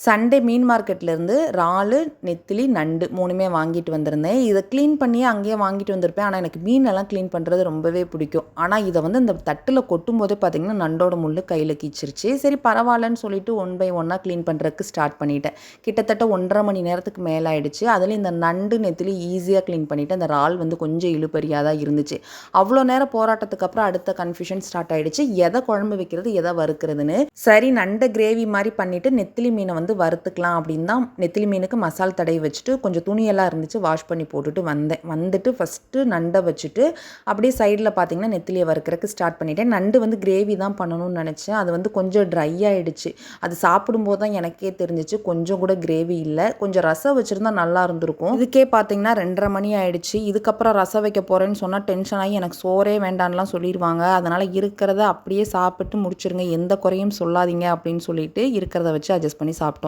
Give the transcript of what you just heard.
Sunday மீன் மார்க்கெட்லேருந்து இறாலு, நெத்திலி, நண்டு 3மே வாங்கிட்டு வந்திருந்தேன். இதை க்ளீன் பண்ணியே அங்கேயே வாங்கிட்டு வந்திருப்பேன். ஆனால் எனக்கு மீனெல்லாம் க்ளீன் பண்ணுறது ரொம்பவே பிடிக்கும். ஆனால் இதை வந்து இந்த தட்டில் கொட்டும்போதே பார்த்திங்கன்னா நண்டோட முள் கையில் கீச்சிருச்சு. சரி பரவாயில்லன்னு சொல்லிட்டு 1 பை 1 க்ளீன் பண்ணுறதுக்கு ஸ்டார்ட் பண்ணிட்டேன். கிட்டத்தட்ட 1.5 மணி நேரத்துக்கு மேலே ஆயிடுச்சு. அதில் இந்த நண்டு, நெத்திலி ஈஸியாக க்ளீன் பண்ணிவிட்டு அந்த இறால் வந்து கொஞ்சம் இழுபறியாக தான் இருந்துச்சு. அவ்வளோ நேரம் போராட்டத்துக்கு அப்புறம் அடுத்த கன்ஃபியூஷன் ஸ்டார்ட் ஆகிடுச்சு. எதை குழம்பு வைக்கிறது, எதை வறுக்கிறதுன்னு. சரி நண்டை கிரேவி மாதிரி பண்ணிவிட்டு நெத்திலி மீனை வந்து வறுத்துக்கலாம் அப்படின்னு தான் நெத்திலி மீனுக்கு மசால் தடவி வச்சுட்டு கொஞ்சம் துணியெல்லாம் இருந்துச்சு வாஷ் பண்ணி போட்டுட்டு வந்துட்டு ஃபஸ்ட்டு நண்டை வச்சுட்டு அப்படியே சைடில் பார்த்தீங்கன்னா நெத்திலியை வறுக்கிறதுக்கு ஸ்டார்ட் பண்ணிட்டேன். நண்டு வந்து கிரேவி தான் பண்ணணும்னு நினச்சேன். அது வந்து கொஞ்சம் ட்ரை ஆகிடுச்சு. அது சாப்பிடும்போது தான் எனக்கே தெரிஞ்சிச்சு கொஞ்சம் கூட கிரேவி இல்லை. கொஞ்சம் ரசம் வச்சுருந்தா நல்லா இருந்திருக்கும். இதுக்கே பார்த்தீங்கன்னா 2:30 மணி ஆகிடுச்சு. இதுக்கப்புறம் ரசம் வைக்க போகிறேன்னு சொன்னால் டென்ஷன் ஆகி எனக்கு சோறே வேண்டான்லாம் சொல்லிடுவாங்க. அதனால் இருக்கிறத அப்படியே சாப்பிட்டு முடிச்சிருங்க, எந்த குறையும் சொல்லாதீங்க அப்படின்னு சொல்லிட்டு இருக்கிறத வச்சு அட்ஜஸ்ட் பண்ணி சாப்பிட்டு